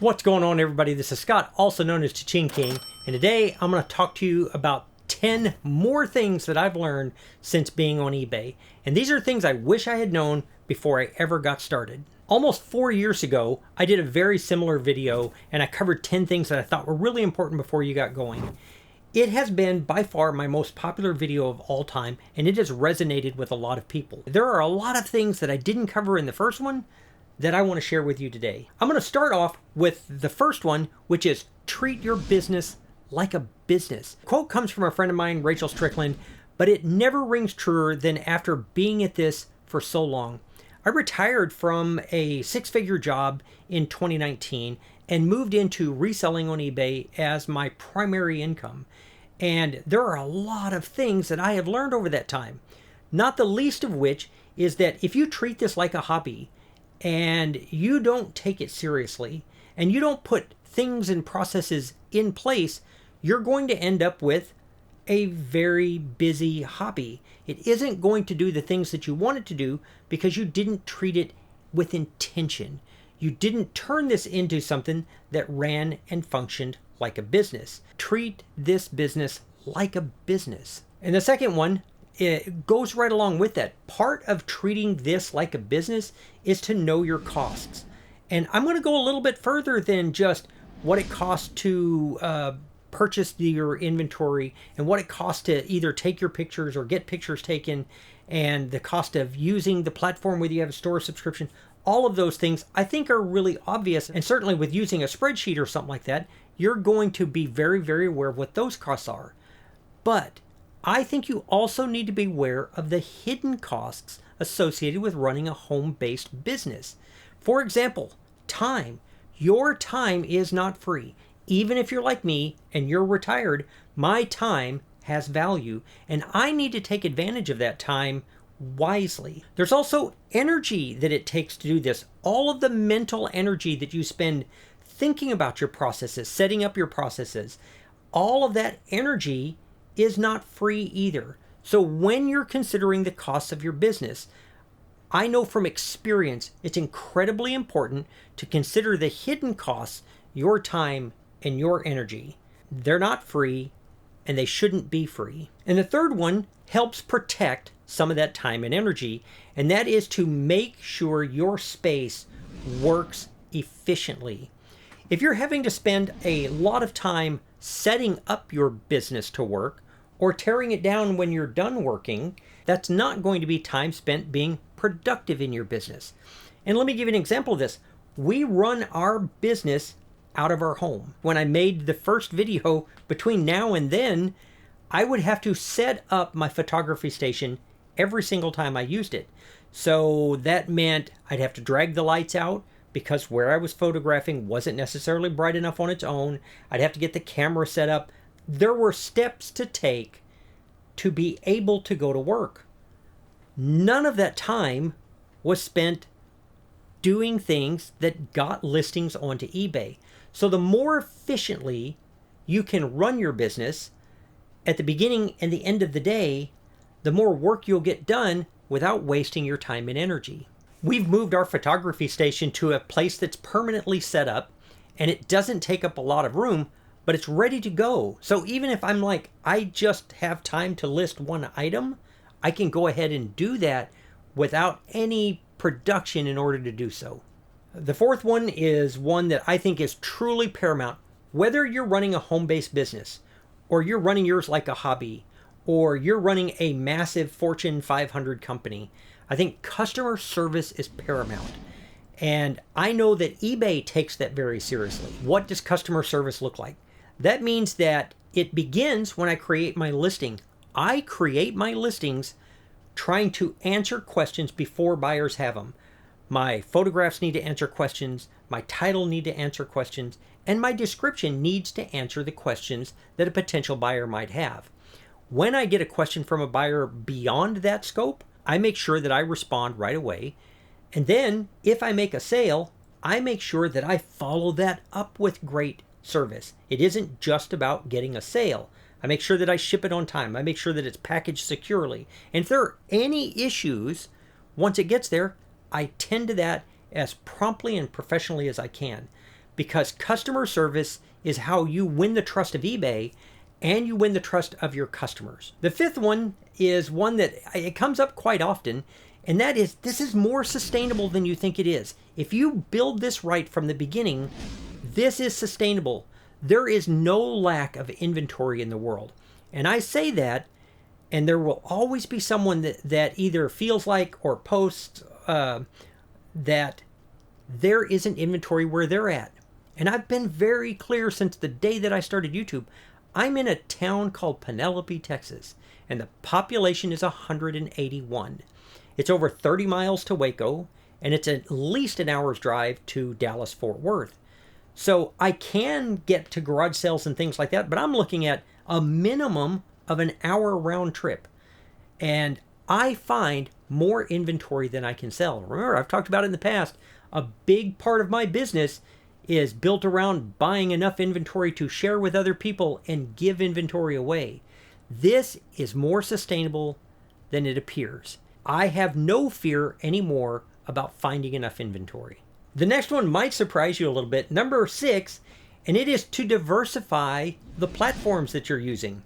What's going on, everybody? This is Scott, also known as ChaChingKing, and today I'm going to talk to you about 10 more things that I've learned since being on eBay. And these are things I wish I had known before I ever got started. Almost 4 years ago, I did a very similar video, and I covered 10 things that I thought were really important before you got going. It has been by far my most popular video of all time, and it has resonated with a lot of people. There are a lot of things that I didn't cover in the first one that I want to share with you today. I'm going to start off with the first one, which is treat your business like a business. The quote comes from a friend of mine, Rachel Strickland, but it never rings truer than after being at this for so long. I retired from a six-figure job in 2019 and moved into reselling on eBay as my primary income. And there are a lot of things that I have learned over that time, not the least of which is that if you treat this like a hobby, and you don't take it seriously, and you don't put things and processes in place, you're going to end up with a very busy hobby. It isn't going to do the things that you want it to do because you didn't treat it with intention. You didn't turn this into something that ran and functioned like a business. Treat this business like a business. And the second one, it goes right along with that. Part of treating this like a business is to know your costs. And I'm going to go a little bit further than just what it costs to purchase your inventory and what it costs to either take your pictures or get pictures taken, and the cost of using the platform whether you have a store subscription. All of those things I think are really obvious, and certainly with using a spreadsheet or something like that, you're going to be very, very aware of what those costs are. But I think you also need to be aware of the hidden costs associated with running a home-based business. For example, time. Your time is not free. Even if you're like me and you're retired, my time has value, and I need to take advantage of that time wisely. There's also energy that it takes to do this. All of the mental energy that you spend thinking about your processes, setting up your processes, all of that energy is not free either. So when you're considering the costs of your business, I know from experience it's incredibly important to consider the hidden costs, your time and your energy. They're not free, and they shouldn't be free. And the third one helps protect some of that time and energy, and that is to make sure your space works efficiently. If you're having to spend a lot of time setting up your business to work, or tearing it down when you're done working, that's not going to be time spent being productive in your business. And let me give you an example of this. We run our business out of our home. When I made the first video, between now and then, I would have to set up my photography station every single time I used it. So that meant I'd have to drag the lights out because where I was photographing wasn't necessarily bright enough on its own. I'd have to get the camera set up. There were steps to take to be able to go to work. None of that time was spent doing things that got listings onto eBay. So the more efficiently you can run your business at the beginning and the end of the day, the more work you'll get done without wasting your time and energy. We've moved our photography station to a place that's permanently set up, and it doesn't take up a lot of room, but it's ready to go. So even if I'm like, I just have time to list one item, I can go ahead and do that without any production in order to do so. The fourth one is one that I think is truly paramount. Whether you're running a home-based business, or you're running yours like a hobby, or you're running a massive Fortune 500 company, I think customer service is paramount. And I know that eBay takes that very seriously. What does customer service look like? That means that it begins when I create my listing. I create my listings trying to answer questions before buyers have them. My photographs need to answer questions, my title need to answer questions, and my description needs to answer the questions that a potential buyer might have. When I get a question from a buyer beyond that scope, I make sure that I respond right away. And then if I make a sale, I make sure that I follow that up with great service. It isn't just about getting a sale. I make sure that I ship it on time. I make sure that it's packaged securely. And if there are any issues, once it gets there, I tend to that as promptly and professionally as I can. because customer service is how you win the trust of eBay and you win the trust of your customers. The fifth one is one that it comes up quite often, and that is this is more sustainable than you think it is. If you build this right from the beginning, this is sustainable. There is no lack of inventory in the world. And I say that, and there will always be someone that either feels like or posts that there isn't inventory where they're at. And I've been very clear since the day that I started YouTube. I'm in a town called Penelope, Texas, and the population is 181. It's over 30 miles to Waco, and it's at least an hour's drive to Dallas-Fort Worth. So I can get to garage sales and things like that, but I'm looking at a minimum of an hour round trip. And I find more inventory than I can sell. Remember, I've talked about it in the past. A big part of my business is built around buying enough inventory to share with other people and give inventory away. This is more sustainable than it appears. I have no fear anymore about finding enough inventory. The next one might surprise you a little bit. Number 6, and it is to diversify the platforms that you're using,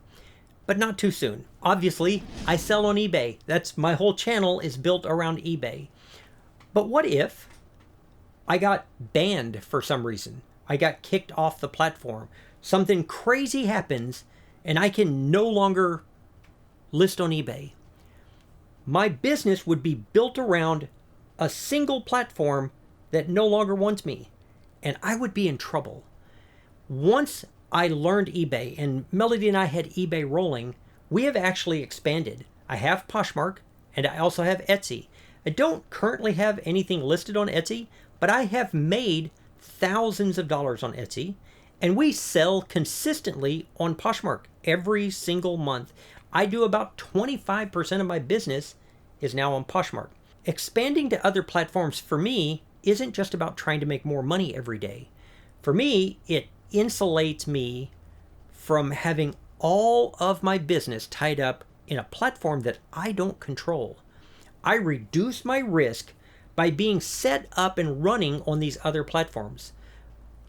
but not too soon. Obviously, I sell on eBay. That's my whole channel is built around eBay. But what if I got banned for some reason? I got kicked off the platform. Something crazy happens and I can no longer list on eBay. My business would be built around a single platform that no longer wants me, and I would be in trouble. Once I learned eBay, and Melody and I had eBay rolling, we have actually expanded. I have Poshmark, and I also have Etsy. I don't currently have anything listed on Etsy, but I have made thousands of dollars on Etsy, and we sell consistently on Poshmark every single month. I do about 25% of my business is now on Poshmark. Expanding to other platforms for me isn't just about trying to make more money every day. For me, it insulates me from having all of my business tied up in a platform that I don't control. I reduce my risk by being set up and running on these other platforms.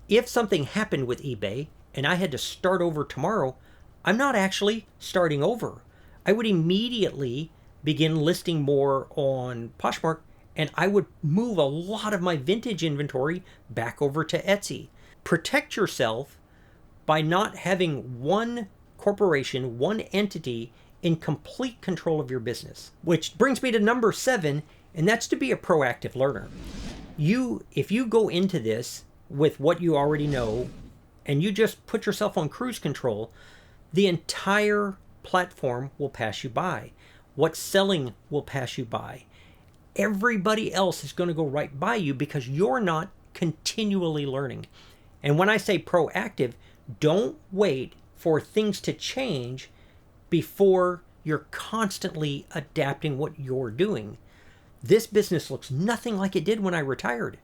If something happened with eBay and I had to start over tomorrow, I'm not actually starting over. I would immediately begin listing more on Poshmark, and I would move a lot of my vintage inventory back over to Etsy. Protect yourself by not having one corporation, one entity in complete control of your business. Which brings me to number 7, and that's to be a proactive learner. If you go into this with what you already know, and you just put yourself on cruise control, the entire platform will pass you by. What's selling will pass you by. Everybody else is going to go right by you because you're not continually learning. And when I say proactive, don't wait for things to change before you're constantly adapting what you're doing. This business looks nothing like it did when I retired.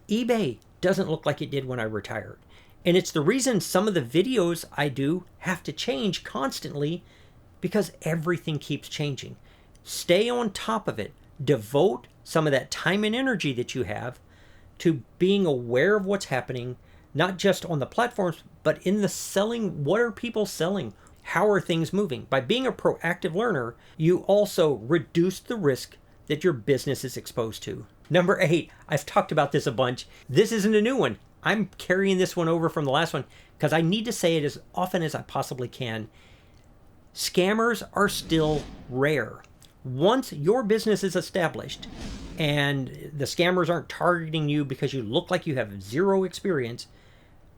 eBay doesn't look like it did when I retired. And it's the reason some of the videos I do have to change constantly because everything keeps changing. Stay on top of it. Devote some of that time and energy that you have to being aware of what's happening, not just on the platforms, but in the selling. What are people selling? How are things moving? By being a proactive learner, you also reduce the risk that your business is exposed to. Number 8, I've talked about this a bunch. This isn't a new one. I'm carrying this one over from the last one because I need to say it as often as I possibly can. Scammers are still rare. Once your business is established and the scammers aren't targeting you because you look like you have zero experience,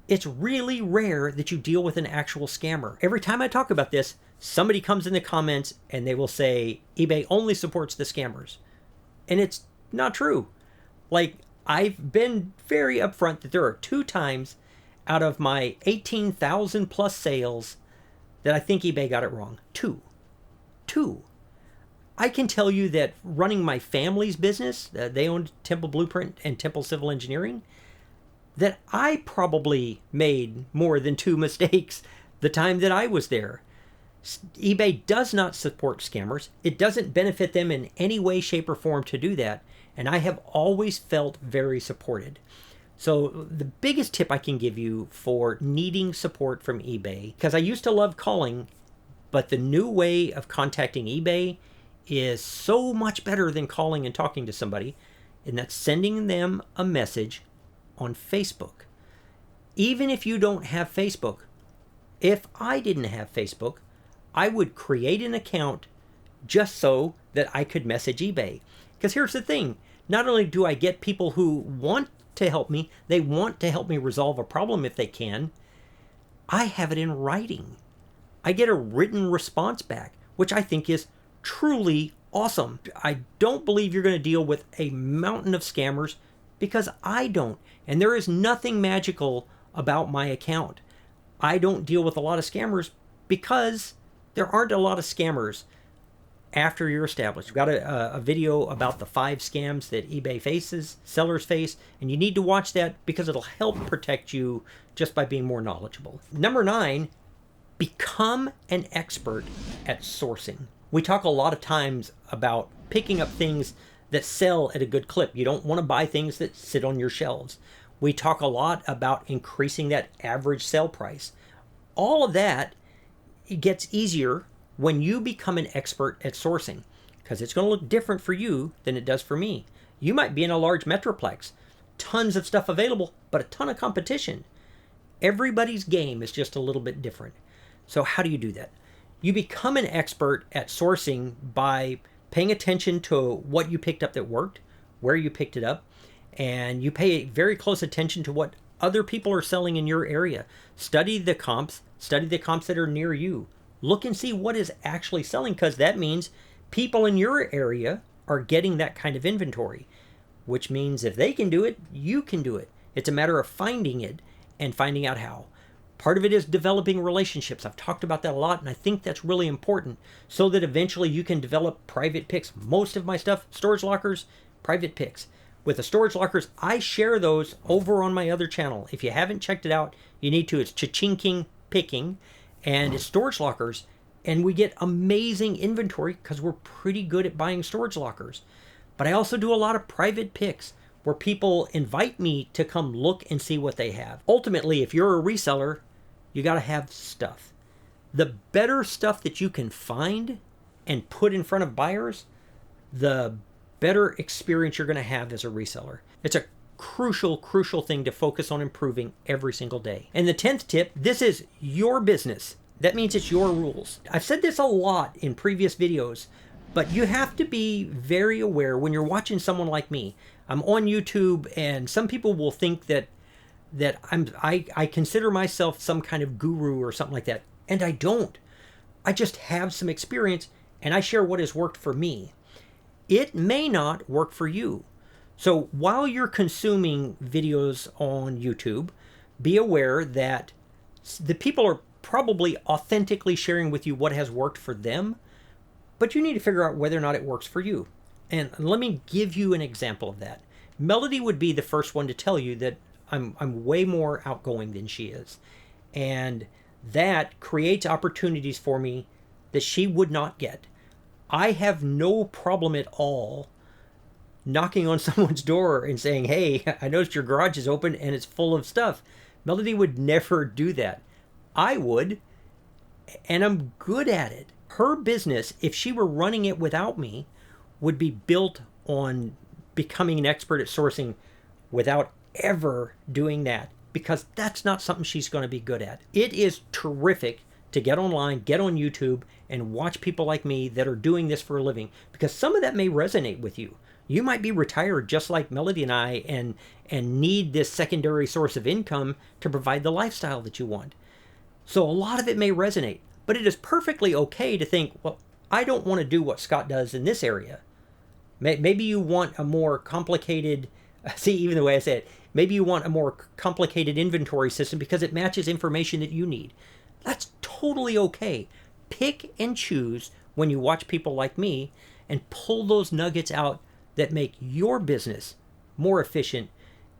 it's really rare that you deal with an actual scammer. Every time I talk about this, somebody comes in the comments and they will say, eBay only supports the scammers. And it's not true. Like, I've been very upfront that there are 2 times out of my 18,000 plus sales that I think eBay got it wrong. 2. I can tell you that running my family's business, they owned Temple Blueprint and Temple Civil Engineering, that I probably made more than 2 mistakes the time that I was there. eBay does not support scammers. It doesn't benefit them in any way, shape, or form to do that. And I have always felt very supported. So the biggest tip I can give you for needing support from eBay, because I used to love calling, but the new way of contacting eBay is so much better than calling and talking to somebody, and that's sending them a message on Facebook. Even if you don't have Facebook, if I didn't have Facebook, I would create an account just so that I could message eBay. Because here's the thing, not only do I get people who want to help me, they want to help me resolve a problem if they can, I have it in writing. I get a written response back, which I think is truly awesome. I don't believe you're going to deal with a mountain of scammers, because I don't. And there is nothing magical about my account. I don't deal with a lot of scammers because there aren't a lot of scammers after you're established. We've got a video about the 5 scams that eBay faces, sellers face, and you need to watch that because it'll help protect you just by being more knowledgeable. Number 9, become an expert at sourcing. We talk a lot of times about picking up things that sell at a good clip. You don't want to buy things that sit on your shelves. We talk a lot about increasing that average sale price. All of that, it gets easier when you become an expert at sourcing, because it's going to look different for you than it does for me. You might be in a large metroplex, tons of stuff available, but a ton of competition. Everybody's game is just a little bit different. So how do you do that? You become an expert at sourcing by paying attention to what you picked up that worked, where you picked it up, and you pay very close attention to what other people are selling in your area. Study the comps that are near you. Look and see what is actually selling, because that means people in your area are getting that kind of inventory, which means if they can do it, you can do it. It's a matter of finding it and finding out how. Part of it is developing relationships. I've talked about that a lot, and I think that's really important so that eventually you can develop private picks. Most of my stuff, storage lockers, private picks. With the storage lockers, I share those over on my other channel. If you haven't checked it out, you need to. It's ChaChingKing Picking, and it's storage lockers, and we get amazing inventory because we're pretty good at buying storage lockers. But I also do a lot of private picks where people invite me to come look and see what they have. Ultimately, if you're a reseller, you got to have stuff. The better stuff that you can find and put in front of buyers, the better experience you're going to have as a reseller. It's a crucial thing to focus on improving every single day. And the 10th tip, this is your business. That means it's your rules. I've said this a lot in previous videos, but you have to be very aware when you're watching someone like me. I'm on YouTube, and some people will think that I consider myself some kind of guru or something like that. And I don't. I just have some experience, and I share what has worked for me. It may not work for you. So while you're consuming videos on YouTube, be aware that the people are probably authentically sharing with you what has worked for them, but you need to figure out whether or not it works for you. And let me give you an example of that. Melody would be the first one to tell you that I'm way more outgoing than she is. And that creates opportunities for me that she would not get. I have no problem at all knocking on someone's door and saying, hey, I noticed your garage is open and it's full of stuff. Melody would never do that. I would, and I'm good at it. Her business, if she were running it without me, would be built on becoming an expert at sourcing without ever doing that, because that's not something she's going to be good at. It is terrific to get online, get on YouTube, and watch people like me that are doing this for a living, because some of that may resonate with you. You might be retired just like Melody and I and need this secondary source of income to provide the lifestyle that you want. So a lot of it may resonate, but it is perfectly okay to think, well, I don't want to do what Scott does in this area. Maybe you want a more complicated, see, even the way I say it, maybe you want a more complicated inventory system because it matches information that you need. That's totally okay. Pick and choose when you watch people like me and pull those nuggets out that make your business more efficient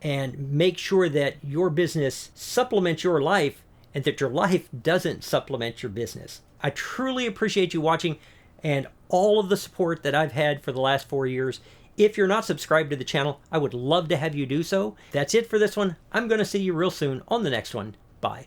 and make sure that your business supplements your life and that your life doesn't supplement your business. I truly appreciate you watching and all of the support that I've had for the last 4 years. If you're not subscribed to the channel, I would love to have you do so. That's it for this one. I'm going to see you real soon on the next one. Bye.